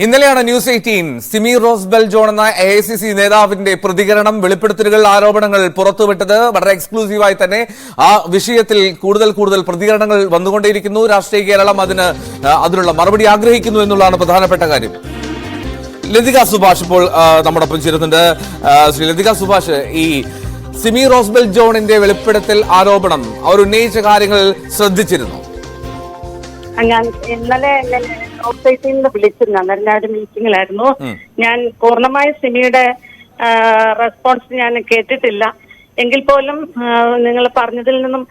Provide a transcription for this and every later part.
ഇന്നലെയാണ് news 18 Simi rose bell John എന്ന AICC നേതാവിന്റെ പ്രതികരണം, വെളിപ്പെടുത്തലുകൾ, ആരോപണങ്ങൾ പുറത്തുവിട്ടത്. വളരെ എക്സ്ക്ലൂസീവായി തന്നെ ആ വിഷയത്തിൽ കൂടുതൽ പ്രതികരണങ്ങൾ വന്നുകൊണ്ടേയിരിക്കുന്നു. രാഷ്ട്രീയ കേരളം അതിനുള്ള മറുപടി ആഗ്രഹിക്കുന്നു എന്നുള്ളതാണ് പ്രധാനപ്പെട്ട കാര്യം. ലതിക സുഭാഷ് ഇപ്പോൾ നമ്മോടൊപ്പം ചേരുന്നുണ്ട്. ശ്രീ ലതിക സുഭാഷ്, ഈ സിമി റോസ് ബെൽ ജോണിന്റെ വെളിപ്പെടുത്തൽ ആരോപണം അവർ ഉന്നയിച്ച കാര്യങ്ങൾ ശ്രദ്ധിച്ചിരുന്നു? ഞാൻ ഇന്നലെ വിളിച്ചിരുന്നു. അന്നേരം ഞാൻ ഒരു മീറ്റിംഗിലായിരുന്നു. ഞാൻ പൂർണ്ണമായ സിമിയുടെ റെസ്പോൺസ് ഞാൻ കേട്ടിട്ടില്ല. എങ്കിൽ പോലും നിങ്ങൾ പറഞ്ഞതിൽ നിന്നും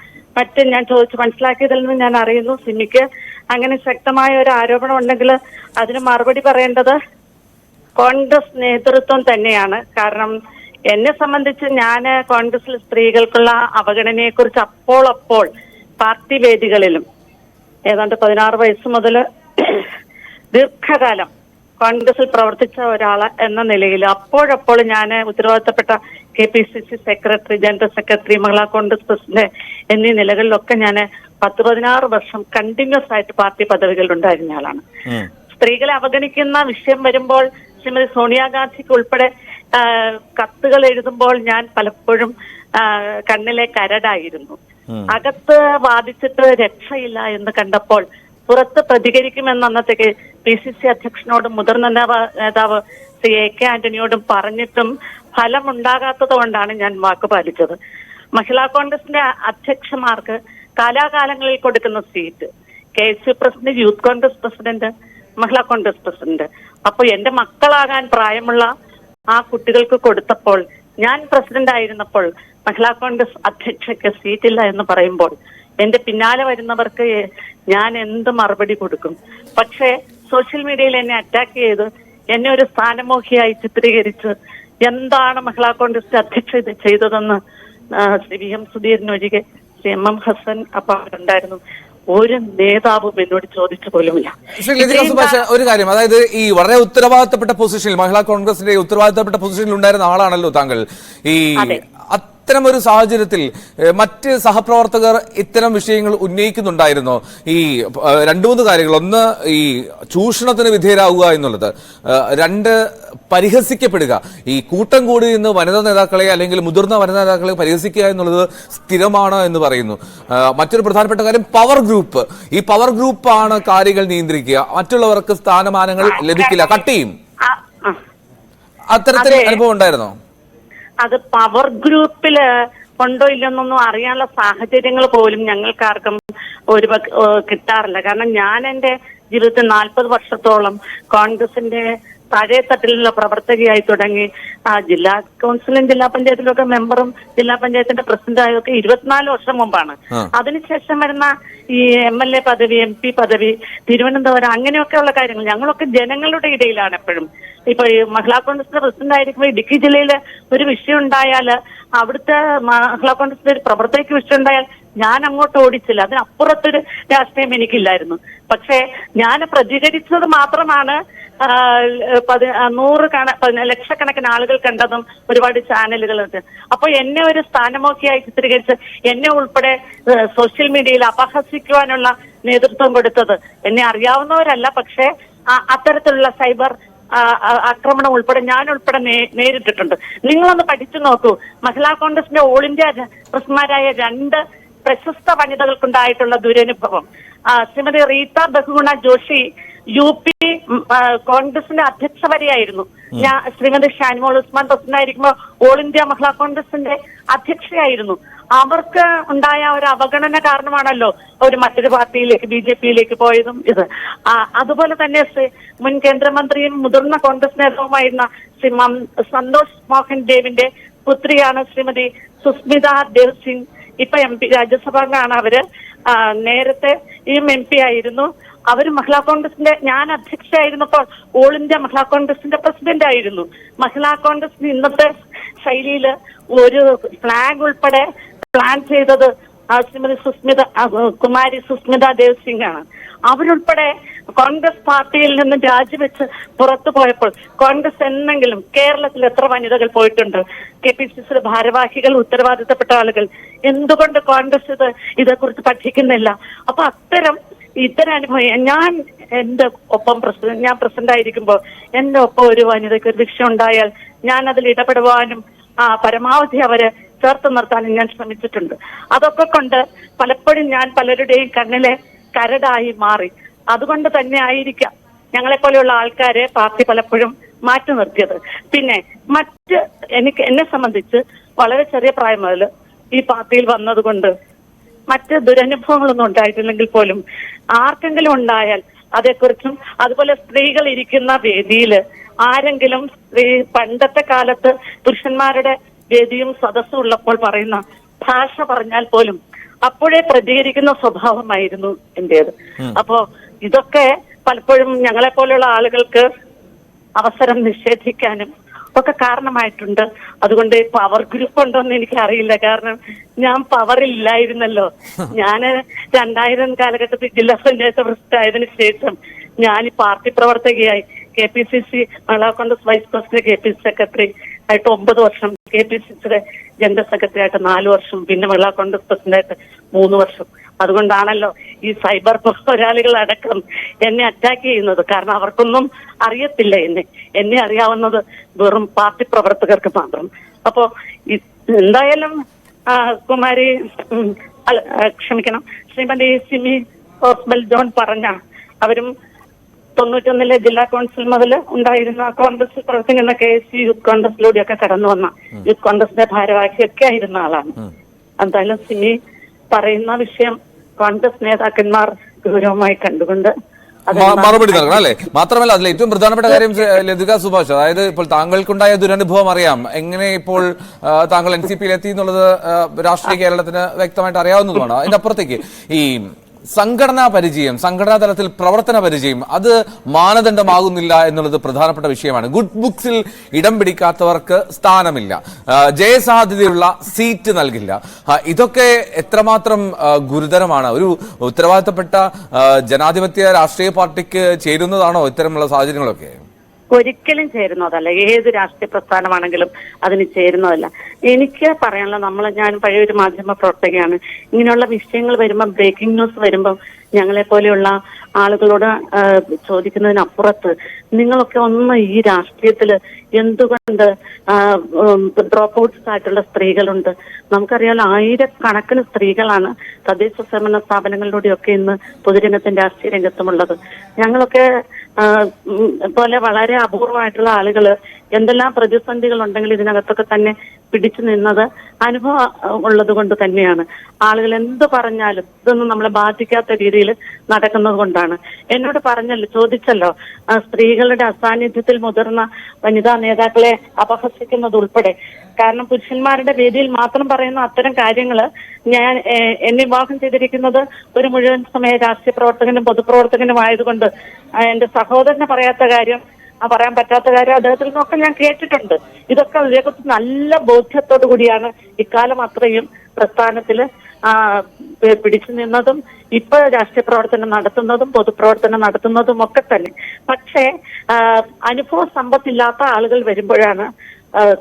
ഞാൻ ചോദിച്ചു മനസ്സിലാക്കിയതിൽ നിന്നും ഞാൻ അറിയുന്നു, സിമിക്ക് അങ്ങനെ ശക്തമായ ഒരു ആരോപണം ഉണ്ടെങ്കിൽ അതിന് മറുപടി പറയേണ്ടത് കോൺഗ്രസ് നേതൃത്വം തന്നെയാണ്. കാരണം എന്നെ സംബന്ധിച്ച് ഞാൻ കോൺഗ്രസിൽ സ്ത്രീകൾക്കുള്ള അവഗണനയെ കുറിച്ച് അപ്പോൾ പാർട്ടി വേദികളിലും ഏതാണ്ട് 16 വയസ്സ് മുതൽ ദീർഘകാലം കോൺഗ്രസിൽ പ്രവർത്തിച്ച ഒരാള് എന്ന നിലയിൽ അപ്പോഴപ്പോൾ ഞാൻ ഉത്തരവാദിത്തപ്പെട്ട KPCC സെക്രട്ടറി, ജനറൽ സെക്രട്ടറി, മഹിളാ കോൺഗ്രസ് പ്രസിഡന്റ് എന്നീ നിലകളിലൊക്കെ ഞാൻ 10-16 വർഷം കണ്ടിന്യൂസ് ആയിട്ട് പാർട്ടി പദവികളിൽ ഉണ്ടായിരുന്ന ആളാണ്. സ്ത്രീകളെ അവഗണിക്കുന്ന വിഷയം വരുമ്പോൾ ശ്രീമതി സോണിയാഗാന്ധിക്ക് ഉൾപ്പെടെ കത്തുകൾ എഴുതുമ്പോൾ ഞാൻ പലപ്പോഴും കണ്ണിലെ കരടായിരുന്നു. അകത്ത് വാദിച്ചിട്ട് രക്ഷയില്ല എന്ന് കണ്ടപ്പോൾ പുറത്ത് പ്രതികരിക്കുമെന്ന് അന്നത്തേക്ക് PCC അധ്യക്ഷനോടും മുതിർന്ന നേതാവ് ശ്രീ AK ആന്റണിയോടും പറഞ്ഞിട്ടും ഫലമുണ്ടാകാത്തത് കൊണ്ടാണ് ഞാൻ വാക്ക് പാലിച്ചത്. മഹിളാ കോൺഗ്രസിന്റെ അധ്യക്ഷന്മാർക്ക് കാലാകാലങ്ങളിൽ കൊടുക്കുന്ന seat, KSU president, youth Congress president, Mahila Congress president. അപ്പൊ എന്റെ മക്കളാകാൻ പ്രായമുള്ള ആ കുട്ടികൾക്ക് കൊടുത്തപ്പോൾ, ഞാൻ പ്രസിഡന്റ് ആയിരുന്നപ്പോൾ മഹിളാ കോൺഗ്രസ് അധ്യക്ഷയ്ക്ക് സീറ്റില്ല എന്ന് പറയുമ്പോൾ എന്റെ പിന്നാലെ വരുന്നവർക്ക് ഞാൻ എന്ത് മറുപടി കൊടുക്കും? പക്ഷേ സോഷ്യൽ മീഡിയയിൽ എന്നെ അറ്റാക്ക് ചെയ്ത് എന്നെ ഒരു സ്ഥാനമോഹിയായി ചിത്രീകരിച്ച് എന്താണ് മഹിളാ കോൺഗ്രസ് അധ്യക്ഷ ഇത് ചെയ്തതെന്ന് ശ്രീ VM സുധീരനൊഴികെ ശ്രീ MM ഹസൻ ഉണ്ടായിരുന്നു. ഒരു നേതാവും എന്നോട് ചോദിച്ചു പോലുമില്ല. ഒരു കാര്യം, അതായത് ഈ വളരെ ഉത്തരവാദിത്തപ്പെട്ട പൊസിഷനിൽ, മഹിളാ കോൺഗ്രസിന്റെ ഉത്തരവാദിത്തപ്പെട്ട പൊസിഷനിൽ ഉണ്ടായിരുന്ന ആളാണല്ലോ താങ്കൾ. ഈ അത്തരമൊരു സാഹചര്യത്തിൽ മറ്റ് സഹപ്രവർത്തകർ ഇത്തരം വിഷയങ്ങൾ ഉന്നയിക്കുന്നുണ്ടായിരുന്നോ? ഈ 2-3 കാര്യങ്ങൾ. ഒന്ന്, ഈ ചൂഷണത്തിന് വിധേയരാകുക എന്നുള്ളത്. 2, പരിഹസിക്കപ്പെടുക. ഈ കൂട്ടം കൂടി നിന്ന് വനിതാ നേതാക്കളെ അല്ലെങ്കിൽ മുതിർന്ന വനിതാ നേതാക്കളെ പരിഹസിക്കുക എന്നുള്ളത് സ്ഥിരമാണ് എന്ന് പറയുന്നു. മറ്റൊരു പ്രധാനപ്പെട്ട കാര്യം പവർ ഗ്രൂപ്പ്. ഈ പവർ ഗ്രൂപ്പാണ് കാര്യങ്ങൾ നിയന്ത്രിക്കുക, മറ്റുള്ളവർക്ക് സ്ഥാനമാനങ്ങൾ ലഭിക്കില്ല, കട്ട് ചെയ്യും. അത്തരത്തിൽ അനുഭവം ഉണ്ടായിരുന്നോ? അത് പവർ ഗ്രൂപ്പില് ഉണ്ടോ ഇല്ലെന്നൊന്നും അറിയാനുള്ള സാഹചര്യങ്ങൾ പോലും ഞങ്ങൾക്കാർക്കും കിട്ടാറില്ല. കാരണം ഞാൻ എന്റെ ജീവിതത്തിൽ 40 വർഷത്തോളം കോൺഗ്രസിന്റെ താഴെ തട്ടിലുള്ള പ്രവർത്തകയായി തുടങ്ങി ജില്ലാ കൗൺസിലും ജില്ലാ പഞ്ചായത്തിലൊക്കെ മെമ്പറും ജില്ലാ പഞ്ചായത്തിന്റെ പ്രസിഡന്റായൊക്കെ 24 വർഷം മുമ്പാണ്. അതിനുശേഷം വരുന്ന ഈ MLA പദവി, MP പദവി, തിരുവനന്തപുരം, അങ്ങനെയൊക്കെയുള്ള കാര്യങ്ങൾ ഞങ്ങളൊക്കെ ജനങ്ങളുടെ ഇടയിലാണ് എപ്പോഴും. ഇപ്പൊ ഈ മഹിളാ കോൺഗ്രസിന്റെ പ്രസിഡന്റ് ആയിരിക്കുമ്പോൾ ഇടുക്കി ജില്ലയില് ഒരു വിഷയം ഉണ്ടായാൽ, അവിടുത്തെ മഹിളാ കോൺഗ്രസിന്റെ ഒരു പ്രവർത്തകയ്ക്ക് വിഷയം ഉണ്ടായാൽ ഞാൻ അങ്ങോട്ട് ഓടിച്ചില്ല. അതിനപ്പുറത്തൊരു രാഷ്ട്രീയം എനിക്കില്ലായിരുന്നു. പക്ഷെ ഞാൻ പ്രതികരിച്ചത് മാത്രമാണ് ലക്ഷക്കണക്കിന് ആളുകൾ കണ്ടതും ഒരുപാട് ചാനലുകളുണ്ട്. അപ്പൊ എന്നെ ഒരു സ്ഥാനമോക്കിയായി ചിത്രീകരിച്ച് എന്നെ ഉൾപ്പെടെ സോഷ്യൽ മീഡിയയിൽ അപഹസിക്കുവാനുള്ള നേതൃത്വം കൊടുത്തത് എന്നെ അറിയാവുന്നവരല്ല. പക്ഷെ അത്തരത്തിലുള്ള സൈബർ ആക്രമണം ഉൾപ്പെടെ ഞാൻ ഉൾപ്പെടെ നേരിട്ടിട്ടുണ്ട്. നിങ്ങളൊന്ന് പഠിച്ചു നോക്കൂ. മഹിളാ കോൺഗ്രസിന്റെ ഓൾ ഇന്ത്യ പ്രസിഡന്റുമാരായ 2 പ്രശസ്ത വനിതകൾക്കുണ്ടായിട്ടുള്ള ദുരനുഭവം. ശ്രീമതി റീത്ത ബഹുഗുണ ജോഷി UP കോൺഗ്രസിന്റെ അധ്യക്ഷ വരെയായിരുന്നു. ശ്രീമതി ഷാനിമോൾ ഉസ്മാൻ പ്രസിഡന്റായിരിക്കുമ്പോൾ ഓൾ ഇന്ത്യ മഹിളാ കോൺഗ്രസിന്റെ അധ്യക്ഷയായിരുന്നു. അവർക്ക് ഉണ്ടായ ഒരു അവഗണന കാരണമാണല്ലോ ഒരു മറ്റൊരു പാർട്ടിയിലേക്ക്, BJPയിലേക്ക് പോയതും. അതുപോലെ തന്നെ മുൻ കേന്ദ്രമന്ത്രിയും മുതിർന്ന കോൺഗ്രസ് നേതാവുമായിരുന്ന ശ്രീ സന്തോഷ് മോഹൻ ദേവിന്റെ പുത്രിയാണ് ശ്രീമതി സുസ്മിത ദേവ് സിംഗ്. ഇപ്പൊ MP രാജ്യസഭയിലാണ് അവര്. നേരത്തെ MP ആയിരുന്നു. അവർ മഹിളാ കോൺഗ്രസിന്റെ, ഞാൻ അധ്യക്ഷയായിരുന്നപ്പോൾ ഓൾ ഇന്ത്യ മഹിളാ കോൺഗ്രസിന്റെ പ്രസിഡന്റ് ആയിരുന്നു. മഹിളാ കോൺഗ്രസിന് ഇന്നത്തെ ശൈലിയിൽ ഒരു ഫ്ലാഗ് ഉൾപ്പെടെ പ്ലാൻ ചെയ്തത് ശ്രീമതി കുമാരി സുസ്മിത ദേവ് സിംഗ് ആണ്. അവരുൾപ്പെടെ കോൺഗ്രസ് പാർട്ടിയിൽ നിന്ന് രാജിവെച്ച് പുറത്തു പോയപ്പോൾ കോൺഗ്രസ് എന്നെങ്കിലും കേരളത്തിൽ എത്ര വനിതകൾ പോയിട്ടുണ്ട്? KPCC ഭാരവാഹികൾ, ഉത്തരവാദിത്തപ്പെട്ട ആളുകൾ. എന്തുകൊണ്ട് കോൺഗ്രസ് ഇതേക്കുറിച്ച് പഠിക്കുന്നില്ല? അപ്പൊ അത്തരം ഇത്തരം അനുഭവം ഞാൻ എന്റെ ഒപ്പം ഞാൻ പ്രസിഡന്റ് ആയിരിക്കുമ്പോൾ എന്റെ ഒപ്പം ഒരു വനിതയ്ക്ക് ഒരു വിഷയം ഉണ്ടായാൽ ഞാൻ അതിൽ ഇടപെടുവാനും പരമാവധി അവരെ ചേർത്ത് നിർത്താനും ഞാൻ ശ്രമിച്ചിട്ടുണ്ട്. അതൊക്കെ കൊണ്ട് പലപ്പോഴും ഞാൻ പലരുടെയും കണ്ണിലെ കരടായി മാറി. അതുകൊണ്ട് തന്നെ ആയിരിക്കാം ഞങ്ങളെപ്പോലെയുള്ള ആൾക്കാരെ പാർട്ടി പലപ്പോഴും മാറ്റി നിർത്തിയത്. പിന്നെ എന്നെ സംബന്ധിച്ച് വളരെ ചെറിയ പ്രായം മുതൽ ഈ പാർട്ടിയിൽ വന്നതുകൊണ്ട് മറ്റ് ദുരനുഭവങ്ങളൊന്നും ഉണ്ടായിട്ടില്ലെങ്കിൽ പോലും ആർക്കെങ്കിലും ഉണ്ടായാൽ അതേക്കുറിച്ചും, അതുപോലെ സ്ത്രീകൾ ഇരിക്കുന്ന വേദിയിൽ ആരെങ്കിലും പണ്ടത്തെ കാലത്ത് പുരുഷന്മാരുടെ വേദിയും സദസ്സും ഉള്ളപ്പോൾ പറയുന്ന ഭാഷ പറഞ്ഞാൽ പോലും അപ്പോഴേ പ്രതികരിക്കുന്ന സ്വഭാവമായിരുന്നു എന്റേത്. അപ്പോ ഇതൊക്കെ പലപ്പോഴും ഞങ്ങളെ പോലെയുള്ള ആളുകൾക്ക് അവസരം നിഷേധിക്കാനും ഒക്കെ കാരണമായിട്ടുണ്ട്. അതുകൊണ്ട് പവർ ഗ്രൂപ്പ് ഉണ്ടോന്ന് എനിക്ക് അറിയില്ല. കാരണം ഞാൻ പവറില്ലായിരുന്നല്ലോ. ഞാൻ 2000 കാലഘട്ടത്തിൽ ജില്ലാ പഞ്ചായത്ത് പ്രസിഡന്റ് ആയതിനു ശേഷം ഞാൻ ഈ പാർട്ടി പ്രവർത്തകയായി KPCC Mahila Congress vice president, KPCC secretary ആയിട്ട് 9 വർഷം, KPCCയുടെ ജനറൽ സെക്രട്ടറി ആയിട്ട് 4 വർഷം, പിന്നെ മഹിളാ കോൺഗ്രസ് പ്രസിഡന്റ് ആയിട്ട് 3 വർഷം. അതുകൊണ്ടാണല്ലോ ഈ സൈബർ പോരാളികൾ അടക്കം എന്നെ അറ്റാക്ക് ചെയ്യുന്നത്. കാരണം അവർക്കൊന്നും അറിയത്തില്ല എന്നെ അറിയാവുന്നത് വെറും പാർട്ടി പ്രവർത്തകർക്ക് മാത്രം. അപ്പോ എന്തായാലും കുമാരി ക്ഷമിക്കണം, ശ്രീമതി സിമി ഓസ്ബൽ ജോൺ പറഞ്ഞ അവരും 91 ജില്ലാ കൗൺസിൽ മുതൽ ഉണ്ടായിരുന്ന കോൺഗ്രസിൽ പ്രവർത്തിക്കുന്ന KSU യൂത്ത് കോൺഗ്രസിലൂടെയൊക്കെ കടന്നു വന്ന യൂത്ത് കോൺഗ്രസിന്റെ ഭാരവാഹിയൊക്കെ ആയിരുന്ന ആളാണ്. എന്തായാലും സിമി പറയുന്ന വിഷയം കോൺഗ്രസ് നേതാക്കന്മാർ ഗൗരവമായി കണ്ടുകൊണ്ട് മറുപടി നൽകണം അല്ലെ? മാത്രമല്ല അതിൽ ഏറ്റവും പ്രധാനപ്പെട്ട കാര്യം ലതിക സുഭാഷ്, അതായത് ഇപ്പോൾ താങ്കൾക്കുണ്ടായ ദുരനുഭവം അറിയാം. എങ്ങനെ ഇപ്പോൾ താങ്കൾ NCPയിൽ എത്തി എന്നുള്ളത് രാഷ്ട്രീയ കേരളത്തിന് വ്യക്തമായിട്ട് അറിയാവുന്നതുമാണ്. അതിനപ്പുറത്തേക്ക് ഈ സംഘടനാ പരിചയം, സംഘടനാ തലത്തിൽ പ്രവർത്തന പരിചയം, അത് മാനദണ്ഡമാകുന്നില്ല എന്നുള്ളത് പ്രധാനപ്പെട്ട വിഷയമാണ്. ഗുഡ് ബുക്സിൽ ഇടം പിടിക്കാത്തവർക്ക് സ്ഥാനമില്ല, ജയസാധ്യതയുള്ള സീറ്റ് നൽകില്ല. ഇതൊക്കെ എത്രമാത്രം ഗുരുതരമാണ്? ഒരു ഉത്തരവാദിത്തപ്പെട്ട ജനാധിപത്യ രാഷ്ട്രീയ പാർട്ടിക്ക് ചേരുന്നതാണോ ഇത്തരമുള്ള സാഹചര്യങ്ങളൊക്കെ? ഒരിക്കലും ചേരുന്നതല്ല. ഏത് രാഷ്ട്രീയ പ്രസ്ഥാനമാണെങ്കിലും അതിന് ചേരുന്നതല്ല. എനിക്ക് പറയാനുള്ള, ഞാൻ പഴയൊരു മാധ്യമ പ്രവർത്തകയാണ്. ഇങ്ങനെയുള്ള വിഷയങ്ങൾ വരുമ്പോൾ, ബ്രേക്കിംഗ് ന്യൂസ് വരുമ്പോൾ ഞങ്ങളെ പോലെയുള്ള ആളുകളോട് ചോദിക്കുന്നതിനപ്പുറത്ത് നിങ്ങളൊക്കെ ഒന്ന് ഈ രാഷ്ട്രീയത്തില് എന്തുകൊണ്ട് ഡ്രോപ്പ് ഔട്ട്സ് ആയിട്ടുള്ള സ്ത്രീകളുണ്ട്? നമുക്കറിയാം, ആയിരക്കണക്കിന് സ്ത്രീകളാണ് തദ്ദേശ സ്വയംഭരണ സ്ഥാപനങ്ങളിലൂടെയൊക്കെ ഇന്ന് പൊതുരംഗത്തും രാഷ്ട്രീയ രംഗത്തുമുള്ളത്. ഞങ്ങളൊക്കെ പോലെ വളരെ അപൂർവമായിട്ടുള്ള ആളുകള് എന്തെല്ലാം പ്രതിസന്ധികൾ ഉണ്ടെങ്കിൽ ഇതിനകത്തൊക്കെ തന്നെ പിടിച്ചു നിന്നത് അനുഭവം ഉള്ളത് കൊണ്ട് തന്നെയാണ്. ആളുകൾ എന്ത് പറഞ്ഞാലും ഇതൊന്നും നമ്മളെ ബാധിക്കാത്ത രീതിയിൽ നടക്കുന്നത് കൊണ്ടാണ്. എന്നോട് ചോദിച്ചല്ലോ, സ്ത്രീകളുടെ അസാന്നിധ്യത്തിൽ മുതിർന്ന വനിതാ നേതാക്കളെ അപഹസിക്കുന്നത് ഉൾപ്പെടെ. കാരണം പുരുഷന്മാരുടെ വേദിയിൽ മാത്രം പറയുന്ന അത്തരം കാര്യങ്ങള് എന്നെ വിവാഹം ചെയ്തിരിക്കുന്നത് ഒരു മുഴുവൻ സമയ രാഷ്ട്രീയ പ്രവർത്തകനും പൊതുപ്രവർത്തകനും ആയതുകൊണ്ട് എന്റെ സഹോദരന് പറയാൻ പറ്റാത്ത കാര്യം അദ്ദേഹത്തിൽ നിന്നൊക്കെ ഞാൻ കേട്ടിട്ടുണ്ട്. ഇതൊക്കെ ഇതിനെക്കുറിച്ച് നല്ല ബോധ്യത്തോടു കൂടിയാണ് ഇക്കാലം അത്രയും പ്രസ്ഥാനത്തില് പിടിച്ചു നിന്നതും ഇപ്പൊ രാഷ്ട്രീയ പ്രവർത്തനം നടത്തുന്നതും പൊതുപ്രവർത്തനം നടത്തുന്നതും ഒക്കെ തന്നെ. പക്ഷേ അനുഭവ സമ്പത്തില്ലാത്ത ആളുകൾ വരുമ്പോഴാണ്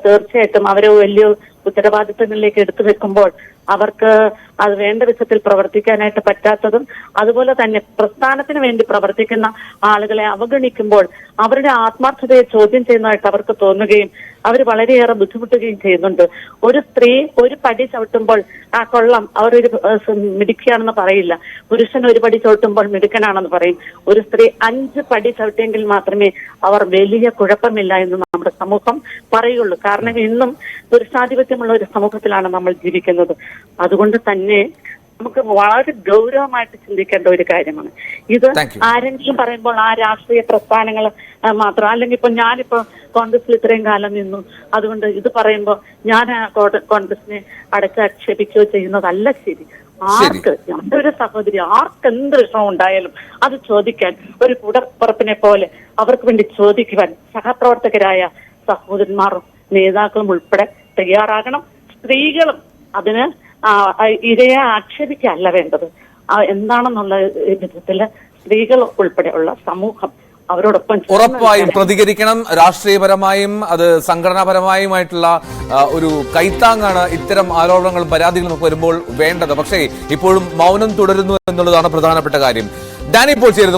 തീർച്ചയായിട്ടും അവരെ വലിയ ഉത്തരവാദിത്തങ്ങളിലേക്ക് എടുത്തു വെക്കുമ്പോൾ അവർക്ക് അത് വേണ്ട വിധത്തിൽ പ്രവർത്തിക്കാനായിട്ട് പറ്റാത്തതും, അതുപോലെ തന്നെ പ്രസ്ഥാനത്തിന് വേണ്ടി പ്രവർത്തിക്കുന്ന ആളുകളെ അവഗണിക്കുമ്പോൾ അവരുടെ ആത്മാർത്ഥതയെ ചോദ്യം ചെയ്യുന്നതായിട്ട് അവർക്ക് തോന്നുകയും അവർ വളരെയേറെ ബുദ്ധിമുട്ടുകയും ചെയ്യുന്നുണ്ട്. ഒരു സ്ത്രീ ഒരു പടി ചവിട്ടുമ്പോൾ കൊള്ളാം, അവരൊരു മിടുക്കിയാണെന്ന് പറയില്ല. പുരുഷൻ ഒരു പടി ചവിട്ടുമ്പോൾ മിടുക്കനാണെന്ന് പറയും. ഒരു സ്ത്രീ 5 പടി ചവിട്ടിയെങ്കിൽ മാത്രമേ അവർ വലിയ കുഴപ്പമില്ല എന്ന് നമ്മുടെ സമൂഹം പറയുള്ളൂ. കാരണം ഇന്നും പുരുഷാധിപത്യമുള്ള ഒരു സമൂഹത്തിലാണ് നമ്മൾ ജീവിക്കുന്നത്. അതുകൊണ്ട് തന്നെ നമുക്ക് വളരെ ഗൗരവമായിട്ട് ചിന്തിക്കേണ്ട ഒരു കാര്യമാണ് ഇത്. ആരെങ്കിലും പറയുമ്പോൾ ആ രാഷ്ട്രീയ പ്രസ്ഥാനങ്ങൾ മാത്രം, അല്ലെങ്കിൽ ഇപ്പൊ ഞാനിപ്പോ കോൺഗ്രസിൽ ഇത്രയും കാലം നിന്നു, അതുകൊണ്ട് ഇത് പറയുമ്പോൾ ഞാൻ കോൺഗ്രസിനെ അടച്ചാക്ഷേപിക്കുകയോ ചെയ്യുന്നതല്ല ശരി. ആർക്ക്, നമ്മുടെ ഒരു സഹോദരി, ആർക്ക് എന്ത് വിഷമം ഉണ്ടായാലും അത് ചോദിക്കാൻ ഒരു കൂടപ്പുറപ്പിനെ പോലെ അവർക്ക് വേണ്ടി ചോദിക്കുവാൻ സഹപ്രവർത്തകരായ സഹോദരന്മാരും നേതാക്കളും ഉൾപ്പെടെ തയ്യാറാകണം. സ്ത്രീകളും അതിന് ഇരയെ ആക്ഷേപിക്കല്ല വേണ്ടത്. എന്താണെന്നുള്ള വിധത്തില് സ്ത്രീകൾ ഉൾപ്പെടെയുള്ള സമൂഹം അവരോടൊപ്പം ഉറപ്പായും പ്രതികരിക്കണം. രാഷ്ട്രീയപരമായും അത് സംഘടനാപരമായുമായിട്ടുള്ള ഒരു കൈത്താങ്ങാണ് ഇത്തരം ആരോപണങ്ങളും പരാതികളും ഒക്കെ വരുമ്പോൾ വേണ്ടത്. പക്ഷേ ഇപ്പോഴും മൗനം തുടരുന്നു എന്നുള്ളതാണ് പ്രധാനപ്പെട്ട കാര്യം. ഡാനി ഇപ്പോൾ ചേരുന്നു